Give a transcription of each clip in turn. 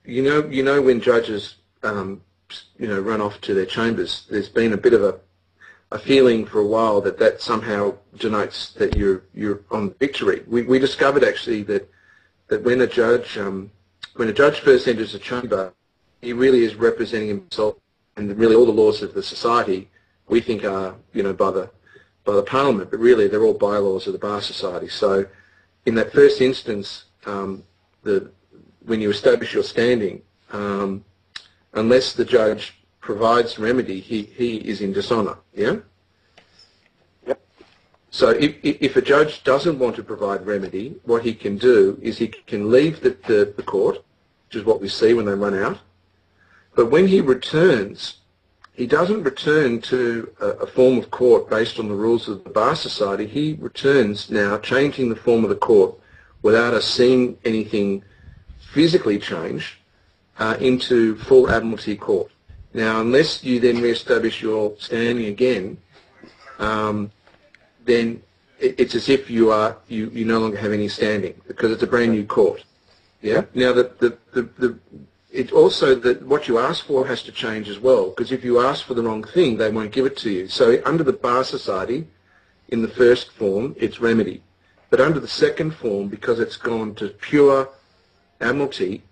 you know when judges, run off to their chambers, there's been a bit of a feeling for a while that somehow denotes that you're on victory. We discovered actually that when a judge first enters a chamber, he really is representing himself, and really all the laws of the society we think are by the Parliament, but really they're all bylaws of the Bar Society. So in that first instance, when you establish your standing, unless the judge provides remedy, he is in dishonour. Yeah. Yep. So if a judge doesn't want to provide remedy, what he can do is he can leave the court, which is what we see when they run out. But when he returns, he doesn't return to a form of court based on the rules of the Bar Society. He returns now, changing the form of the court without us seeing anything physically change, into full Admiralty Court. Now, unless you then re-establish your standing again, then it's as if you no longer have any standing, because it's a brand new court. Yeah. Now, it also that what you ask for has to change as well, because if you ask for the wrong thing, they won't give it to you. So under the Bar Society, in the first form, it's remedy. But under the second form, because it's gone to pure Admiralty,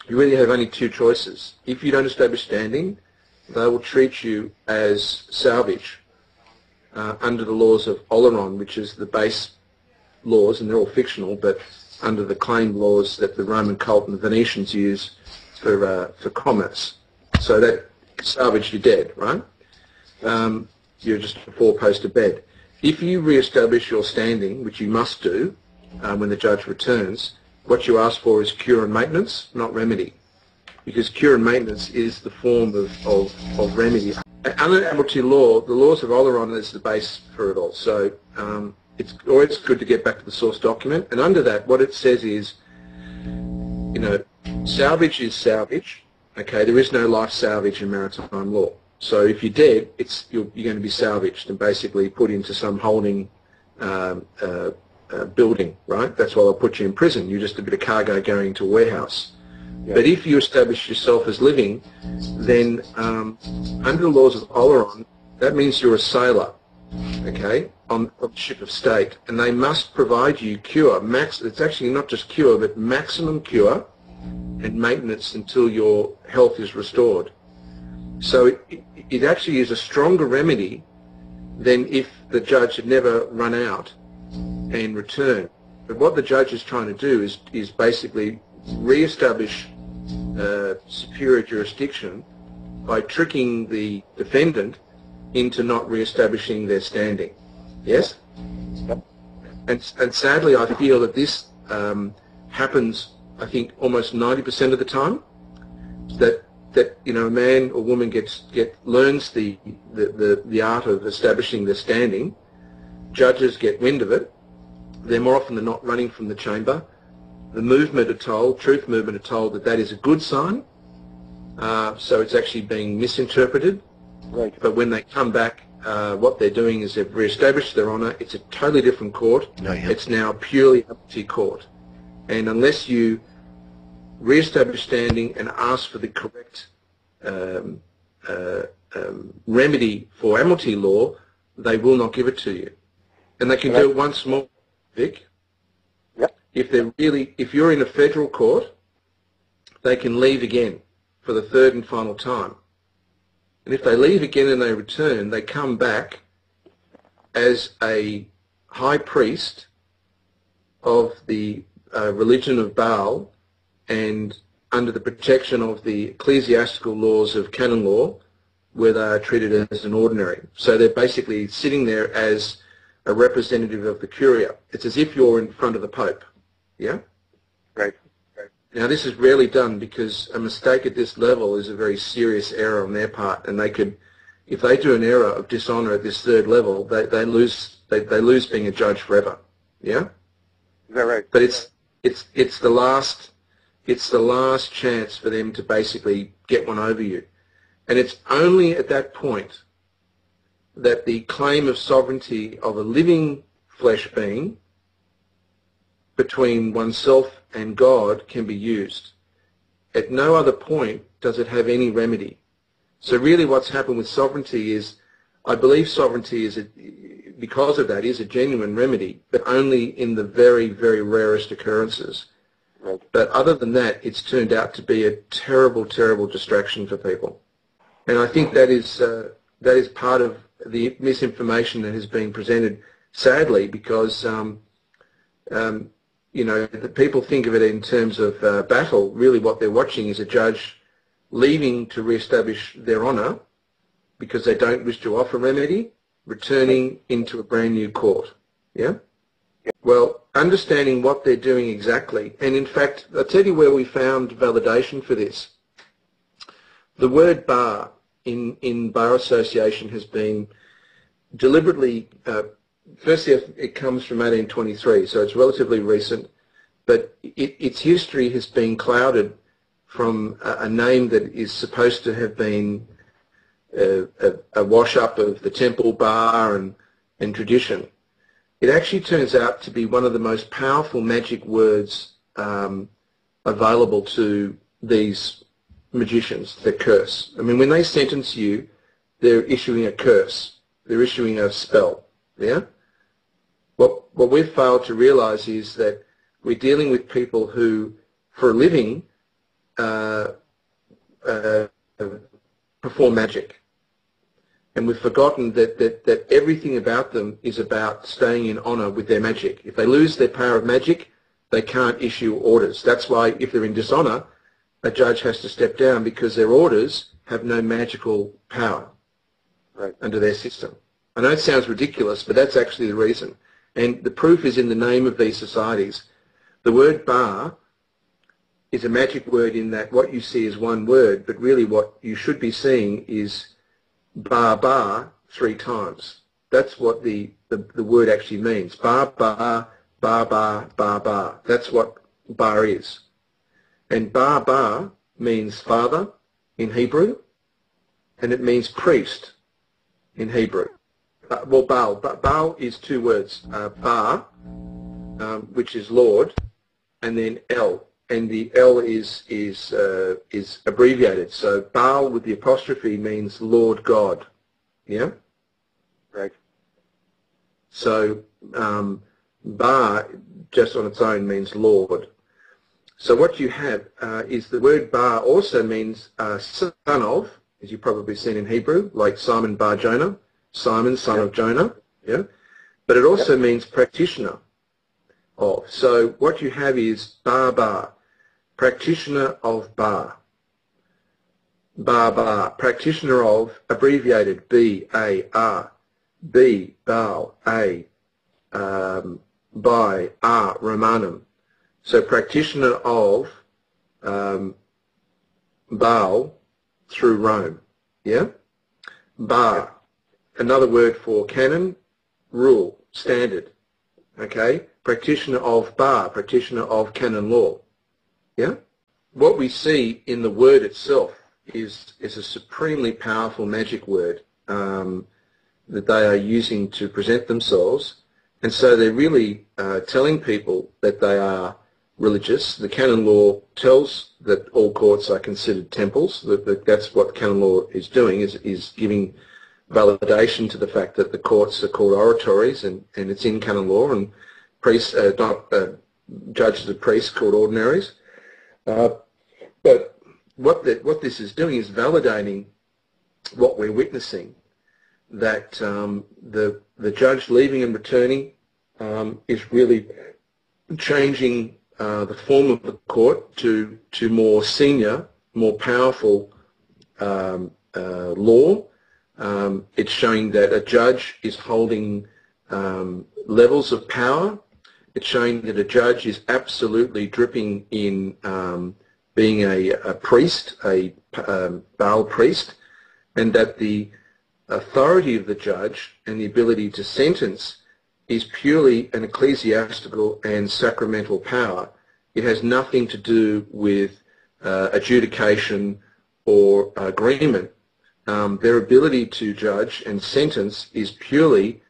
you really have only two choices. If you don't establish standing, they will treat you as salvage under the laws of Oleron, which is the base laws, and they're all fictional, but under the claimed laws that the Roman cult and the Venetians use for commerce. So that salvage, you're dead, right? You're just a four-poster bed. If you re-establish your standing, which you must do when the judge returns, what you ask for is cure and maintenance, not remedy, because cure and maintenance is the form of remedy. Under Admiralty law, the laws of Oleron is the base for it all. So it's always good to get back to the source document, and under that, what it says is, salvage is salvage. Okay, there is no life salvage in maritime law. So if you're dead, you're going to be salvaged and basically put into some holding building, right? That's why they'll put you in prison. You're just a bit of cargo going to a warehouse. Yeah. But if you establish yourself as living, then under the laws of Oleron, that means you're a sailor, okay, on a ship of state, and they must provide you cure. It's actually not just cure, but maximum cure and maintenance until your health is restored. So it actually is a stronger remedy than if the judge had never run out and returned. But what the judge is trying to do is basically re-establish superior jurisdiction by tricking the defendant into not re-establishing their standing. Yes? Yep. And sadly, I feel that this happens, I think, almost 90% of the time, that a man or woman learns the art of establishing their standing. Judges get wind of it. They're more often than not running from the chamber. The truth movement are told that is a good sign. So it's actually being misinterpreted. Right. But when they come back, what they're doing is they've re-established their honour. It's a totally different court. No, yeah. It's now purely Admiralty Court. And unless you re-establish standing and ask for the correct remedy for Admiralty law, they will not give it to you. And they can do it once more, Vic. Yep. If you're in a federal court, they can leave again for the third and final time. And if they leave again and they return, they come back as a high priest of the religion of Baal, and under the protection of the ecclesiastical laws of canon law, where they are treated as an ordinary. So they're basically sitting there as a representative of the Curia. It's as if you're in front of the Pope. Yeah? Right. Now, this is rarely done because a mistake at this level is a very serious error on their part, and they could, if they do an error of dishonour at this third level, they lose being a judge forever. Yeah? Is that right? But it's the last chance for them to basically get one over you. And it's only at that point that the claim of sovereignty of a living flesh being between oneself and God can be used. at no other point does it have any remedy. So really what's happened with sovereignty is, I believe sovereignty is, because of that, is a genuine remedy, but only in the very, very rarest occurrences. Right. But other than that, it's turned out to be a terrible, terrible distraction for people. And I think that is part of the misinformation that has been presented, sadly, because you know, the people think of it in terms of battle. Really what they're watching is a judge leaving to re-establish their honour because they don't wish to offer remedy, returning into a brand new court. Yeah? Well, understanding what they're doing exactly, and in fact, I'll tell you where we found validation for this. The word bar in bar association has been deliberately, firstly it comes from 1823, so it's relatively recent, but its history has been clouded from a name that is supposed to have been a wash-up of the temple bar and tradition. It actually turns out to be one of the most powerful magic words available to these magicians that curse. I mean, when they sentence you, they're issuing a curse. They're issuing a spell. Yeah? What we've failed to realize is that we're dealing with people who, for a living, perform magic. And we've forgotten that everything about them is about staying in honour with their magic. If they lose their power of magic, they can't issue orders. That's why if they're in dishonour, a judge has to step down because their orders have no magical power under their system. I know it sounds ridiculous, but that's actually the reason. And the proof is in the name of these societies. The word bar is a magic word in that what you see is one word, but really what you should be seeing is bar bar 3 times. That's what the word actually means. Bar bar, bar bar, bar bar. That's what bar is. And bar bar means father in Hebrew, and it means priest in Hebrew. Well, Baal. Baal is 2 words. Bar, which is Lord, and then El. And the L is abbreviated. So Baal with the apostrophe means Lord God. Yeah? Right. So Bar, just on its own, means Lord. So what you have is the word Bar also means son of, as you've probably seen in Hebrew, like Simon Bar Jonah, Simon, son of Jonah. Yeah? But it also means practitioner of. So what you have is Bar Bar, practitioner of Bar. Bar Bar, practitioner of, abbreviated B-A-R, B, Baal, A, by, R, Romanum. So practitioner of Baal through Rome. Yeah? Bar, another word for canon, rule, standard. Okay? Practitioner of Bar, practitioner of canon law. Yeah? What we see in the word itself is a supremely powerful magic word that they are using to present themselves. And so they're really telling people that they are religious. The canon law tells that all courts are considered temples. That's what canon law is doing, is giving validation to the fact that the courts are called oratories, and it's in canon law, and priests, judges of priests called ordinaries. But what this is doing is validating what we're witnessing, that the judge leaving and returning is really changing the form of the court to more senior, more powerful law. It's showing that a judge is holding levels of power. It's showing that a judge is absolutely dripping in being a priest, a Baal priest, and that the authority of the judge and the ability to sentence is purely an ecclesiastical and sacramental power. It has nothing to do with adjudication or agreement. Their ability to judge and sentence is purely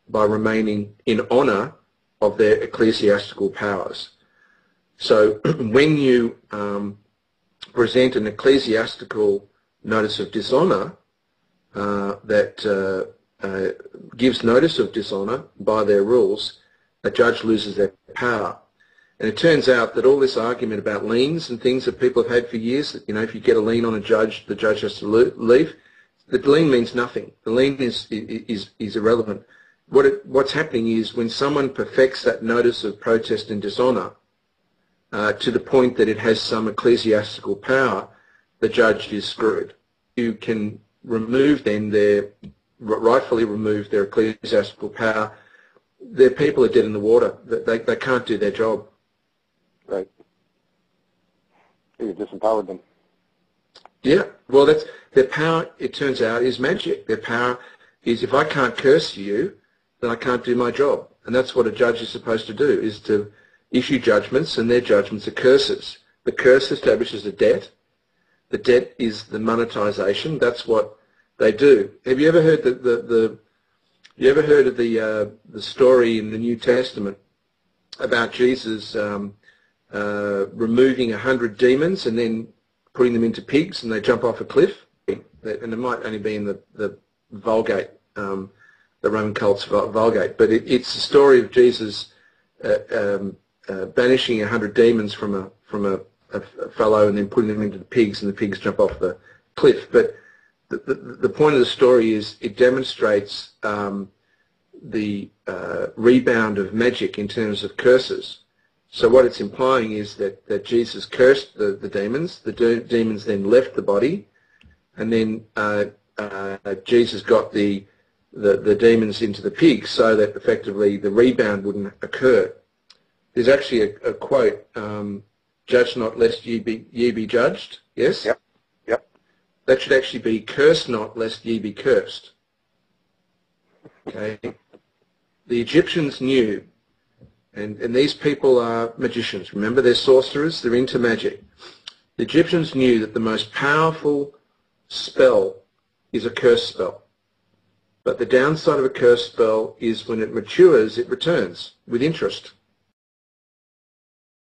by remaining in honour of their ecclesiastical powers. So when you present an ecclesiastical notice of dishonour that gives notice of dishonour by their rules, a judge loses their power. And it turns out that all this argument about liens and things that people have had for years, that, if you get a lien on a judge, the judge has to leave, the lien means nothing. The lien is irrelevant. What's happening is when someone perfects that notice of protest and dishonour to the point that it has some ecclesiastical power, the judge is screwed. You can remove then rightfully remove their ecclesiastical power. Their people are dead in the water. They can't do their job. Right. You disempowered them. Yeah. Well, that's their power. It turns out is magic. Their power is if I can't curse you, then I can't do my job. And that's what a judge is supposed to do: is to issue judgments, and their judgments are curses. The curse establishes a debt. The debt is the monetization. That's what they do. Have you ever heard the story in the New Testament about Jesus removing 100 demons and then putting them into pigs and they jump off a cliff? And it might only be in the Vulgate, the Roman cult's Vulgate, but it's the story of Jesus banishing 100 demons from a fellow and then putting them into the pigs, and the pigs jump off the cliff. But the point of the story is it demonstrates the rebound of magic in terms of curses. So what it's implying is that Jesus cursed the demons. The demons then left the body, and then Jesus got the demons into the pigs so that effectively the rebound wouldn't occur. There's actually a quote, "Judge not lest ye be judged." Yes? Yep. Yep. That should actually be, "Curse not lest ye be cursed." Okay? The Egyptians knew, and these people are magicians. Remember, they're sorcerers. They're into magic. The Egyptians knew that the most powerful spell is a curse spell. But the downside of a curse spell is when it matures, it returns with interest.